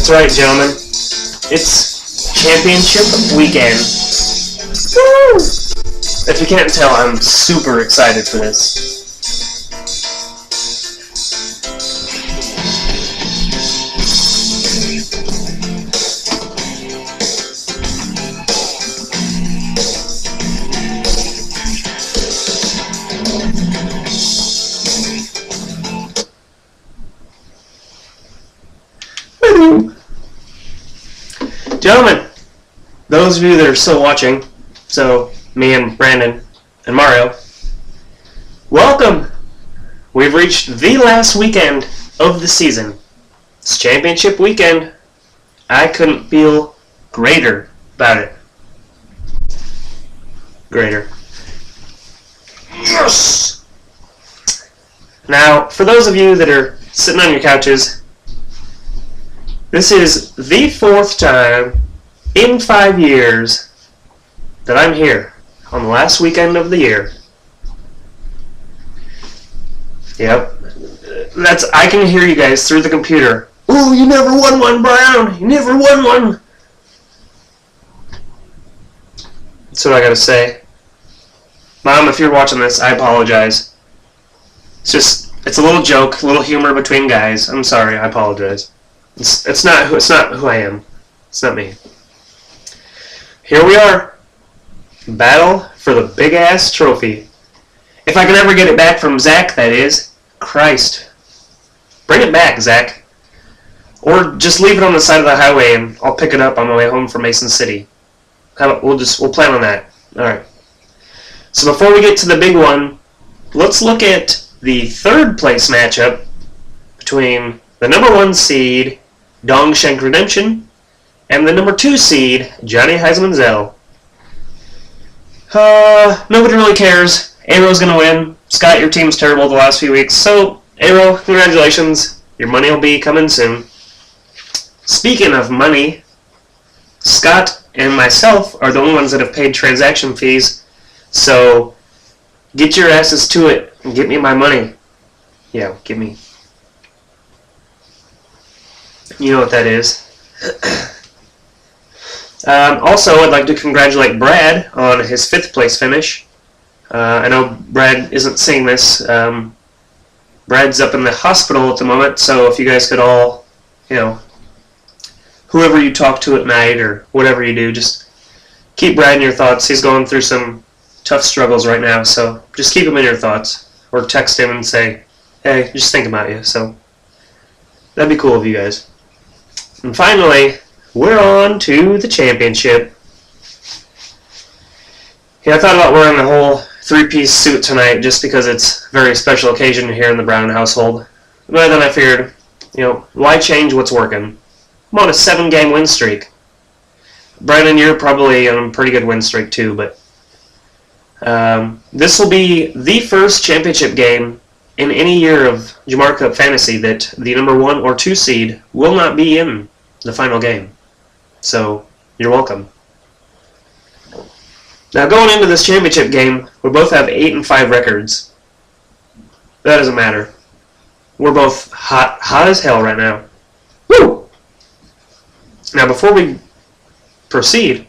That's right, gentlemen. It's championship weekend. Woo! If you can't tell, I'm super excited for this. Gentlemen, those of you that are still watching, so me and Brandon and Mario, welcome! We've reached the last weekend of the season. It's championship weekend. I couldn't feel greater about it. Greater. Yes! Now, for those of you that are sitting on your couches, this is the 4th time in 5 years that I'm here on the last weekend of the year. Yep. I can hear you guys through the computer. Ooh, you never won one, Brown! You never won one! That's what I gotta say. Mom, if you're watching this, I apologize. It's a little joke, a little humor between guys. I'm sorry, I apologize. It's not who I am. It's not me. Here we are. Battle for the big-ass trophy. If I can ever get it back from Zach, that is. Christ. Bring it back, Zach. Or just leave it on the side of the highway and I'll pick it up on my way home from Mason City. We'll plan on that. Alright. So before we get to the big one, let's look at the 3rd place matchup between the number 1 seed, Dongshank Redemption, and the number 2 seed, Johnny Heisman-Zell. Nobody really cares. Arrow's going to win. Scott, your team's terrible the last few weeks. So, Arrow, congratulations. Your money will be coming soon. Speaking of money, Scott and myself are the only ones that have paid transaction fees. So, get your asses to it and get me my money. Yeah, give me. You know what that is. Also, I'd like to congratulate Brad on his 5th place finish. I know Brad isn't seeing this. Brad's up in the hospital at the moment, so if you guys could all, whoever you talk to at night or whatever you do, just keep Brad in your thoughts. He's going through some tough struggles right now, so just keep him in your thoughts. Or text him and say, hey, just think about you. So that'd be cool of you guys. And finally, we're on to the championship. Yeah, I thought about wearing the whole 3-piece suit tonight just because it's a very special occasion here in the Brown household. But then I figured, why change what's working? I'm on a 7-game win streak. Brandon, you're probably on a pretty good win streak too, but this will be the first championship game in any year of JaMar Cup Fantasy that the number 1 or 2 seed will not be in the final game. So, you're welcome. Now, going into this championship game, we both have 8-5 records. That doesn't matter. We're both hot as hell right now. Woo! Now, before we proceed,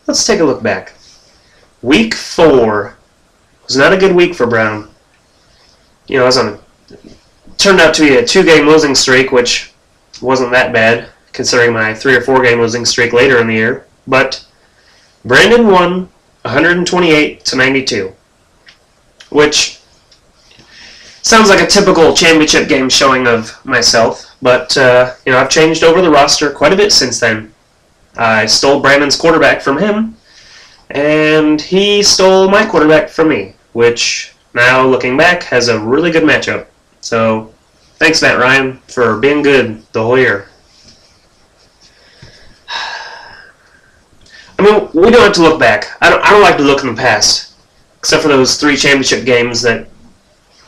let's take a look back. Week 4 was not a good week for Brown. Turned out to be a 2-game losing streak, which wasn't that bad, considering my 3 or 4 game losing streak later in the year. But Brandon won 128-92, which sounds like a typical championship game showing of myself. But I've changed over the roster quite a bit since then. I stole Brandon's quarterback from him, and he stole my quarterback from me, which now, looking back, has a really good matchup. So, thanks, Matt Ryan, for being good the whole year. I mean, we don't have to look back. I don't like to look in the past, except for those 3 championship games that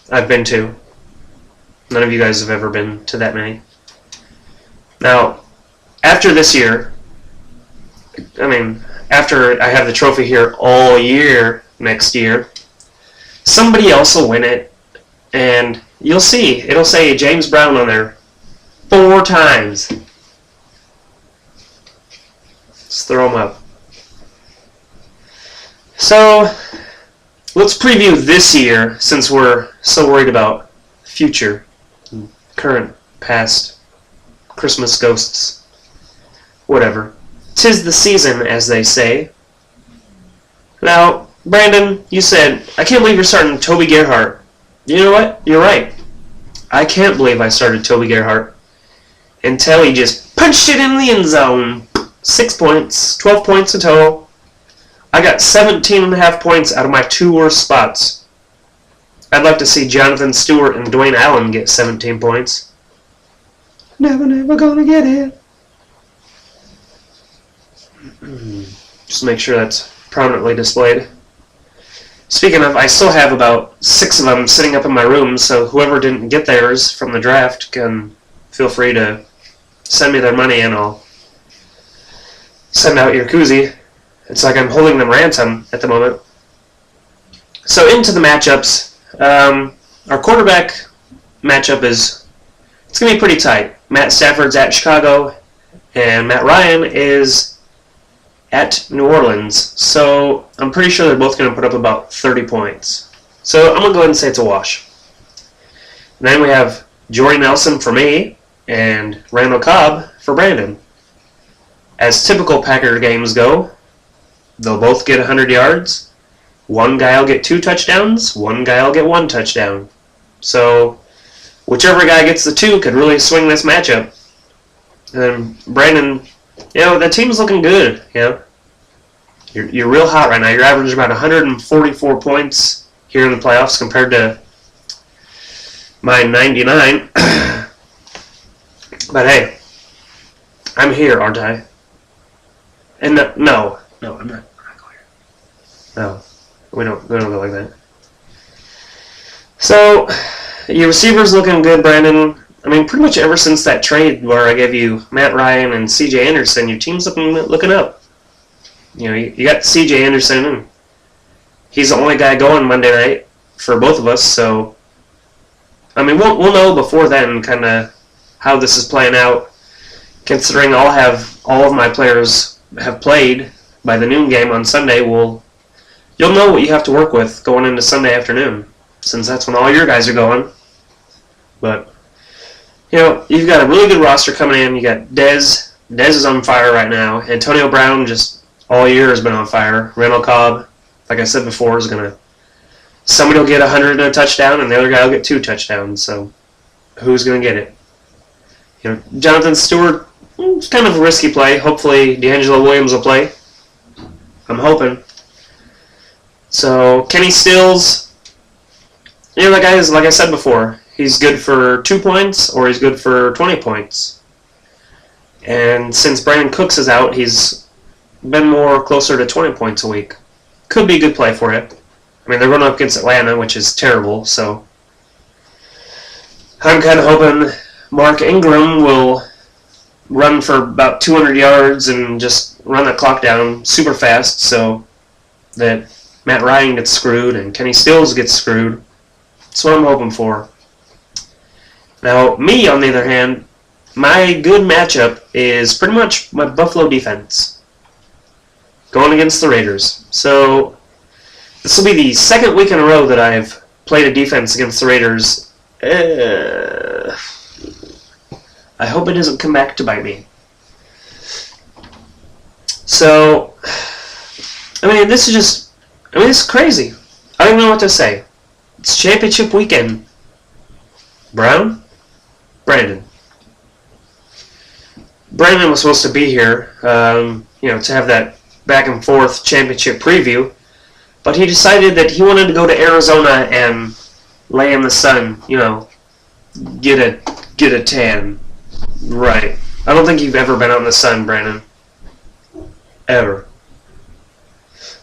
I've been to. None of you guys have ever been to that many. Now, after this year, after I have the trophy here all year next year, somebody else will win it, and you'll see. It'll say James Brown on there 4 times. Just throw them up. So, let's preview this year, since we're so worried about future, current, past, Christmas ghosts, whatever. 'Tis the season, as they say. Now, Brandon, you said, I can't believe you're starting Toby Gerhart. You know what? You're right. I can't believe I started Toby Gerhart until he just punched it in the end zone. 6 points, 12 points in total. I got 17.5 points out of my 2 worst spots. I'd like to see Jonathan Stewart and Dwayne Allen get 17 points. Never gonna get it. Just make sure that's prominently displayed. Speaking of, I still have about 6 of them sitting up in my room, so whoever didn't get theirs from the draft can feel free to send me their money and I'll send out your koozie. It's like I'm holding them ransom at the moment. So into the matchups. Our quarterback matchup it's going to be pretty tight. Matt Stafford's at Chicago, and Matt Ryan is at New Orleans. So I'm pretty sure they're both going to put up about 30 points. So I'm going to go ahead and say it's a wash. And then we have Jordy Nelson for me and Randall Cobb for Brandon. As typical Packer games go, they'll both get 100 yards. One guy will get 2 touchdowns. One guy will get 1 touchdown. So whichever guy gets the 2 could really swing this matchup. And Brandon, the team's looking good. You're real hot right now. You're averaging about 144 points here in the playoffs compared to my 99. But hey, I'm here, aren't I? And no, I'm not going here. No, we don't go like that. So your receivers looking good, Brandon. I mean, pretty much ever since that trade where I gave you Matt Ryan and C.J. Anderson, your team's looking up. You got C.J. Anderson, and he's the only guy going Monday night for both of us. So, I mean, we'll know before then kind of how this is playing out, considering all of my players have played by the noon game on Sunday. You'll know what you have to work with going into Sunday afternoon, since that's when all your guys are going. But you've got a really good roster coming in. You got Dez. Dez is on fire right now. Antonio Brown just all year has been on fire. Randall Cobb, like I said before, somebody will get 100 and a touchdown, and the other guy will get 2 touchdowns. So who's going to get it? Jonathan Stewart, it's kind of a risky play. Hopefully D'Angelo Williams will play. I'm hoping. So Kenny Stills, that guy is, like I said before, he's good for 2 points or he's good for 20 points. And since Brandon Cooks is out, he's been more closer to 20 points a week. Could be a good play for you. I mean, they're going up against Atlanta, which is terrible, so I'm kind of hoping Mark Ingram will run for about 200 yards and just run the clock down super fast so that Matt Ryan gets screwed and Kenny Stills gets screwed. That's what I'm hoping for. Now, me, on the other hand, my good matchup is pretty much my Buffalo defense going against the Raiders. So this will be the second week in a row that I've played a defense against the Raiders. I hope it doesn't come back to bite me. So, this is crazy. I don't even know what to say. It's championship weekend. Brandon was supposed to be here, to have that back and forth championship preview, but he decided that he wanted to go to Arizona and lay in the sun, get a tan. Right. I don't think you've ever been out in the sun, Brandon. Ever.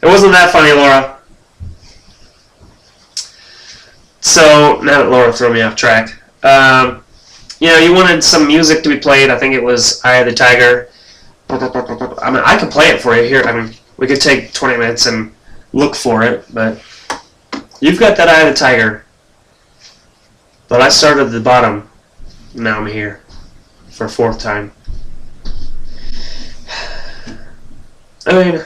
It wasn't that funny, Laura. So, now that Laura threw me off track, you wanted some music to be played. I think it was Eye of the Tiger. I could play it for you here. We could take 20 minutes and look for it, but you've got that Eye of the Tiger. But I started at the bottom. Now I'm here for a 4th time. I mean,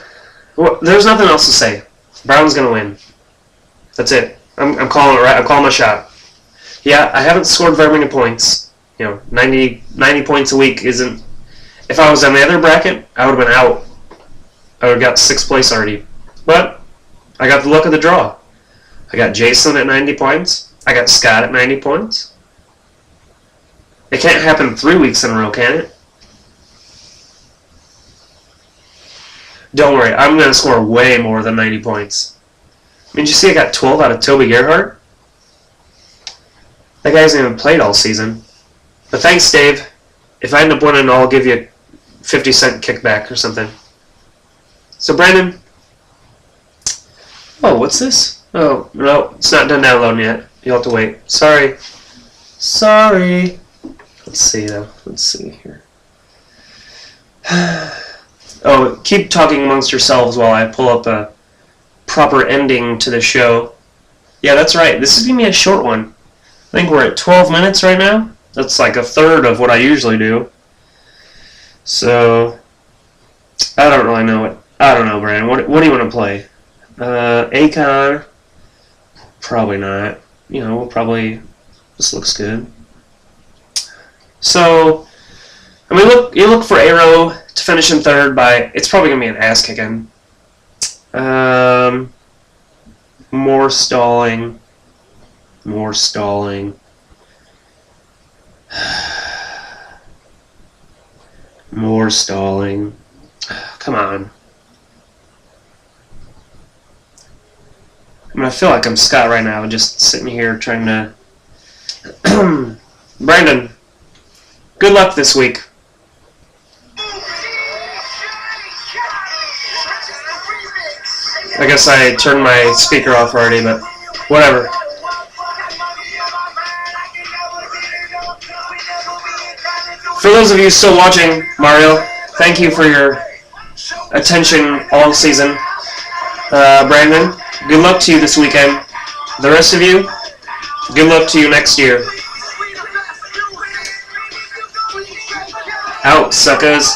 there's nothing else to say. Brown's gonna win. That's it. I'm calling it right. I'm calling my shot. Yeah, I haven't scored very many points. 90 points a week isn't... If I was on the other bracket, I would have been out. I would have got 6th place already. But I got the luck of the draw. I got Jason at 90 points. I got Scott at 90 points. It can't happen 3 weeks in a row, can it? Don't worry, I'm going to score way more than 90 points. I mean, did you see I got 12 out of Toby Gerhardt? That guy hasn't even played all season. But thanks, Dave. If I end up winning, I'll give you a 50-cent kickback or something. So, Brandon. Oh, what's this? Oh, no, it's not done downloading yet. You'll have to wait. Sorry. Sorry. Let's see, though. Let's see here. Oh, keep talking amongst yourselves while I pull up a proper ending to the show. Yeah, that's right. This is going to be a short one. I think we're at 12 minutes right now. That's like a third of what I usually do. So, I don't really know what... I don't know, Brandon. What do you want to play? Akon? Probably not. We'll probably... This looks good. So, I mean, you look for Arrow to finish in third by... It's probably going to be an ass-kicking. More stalling. More stalling. More stalling. Come on. I mean, I feel like I'm Scott right now, just sitting here trying to... Brandon, good luck this week. I guess I turned my speaker off already, but whatever. For those of you still watching, Mario, thank you for your attention all season. Brandon, good luck to you this weekend. The rest of you, good luck to you next year. Out, suckers.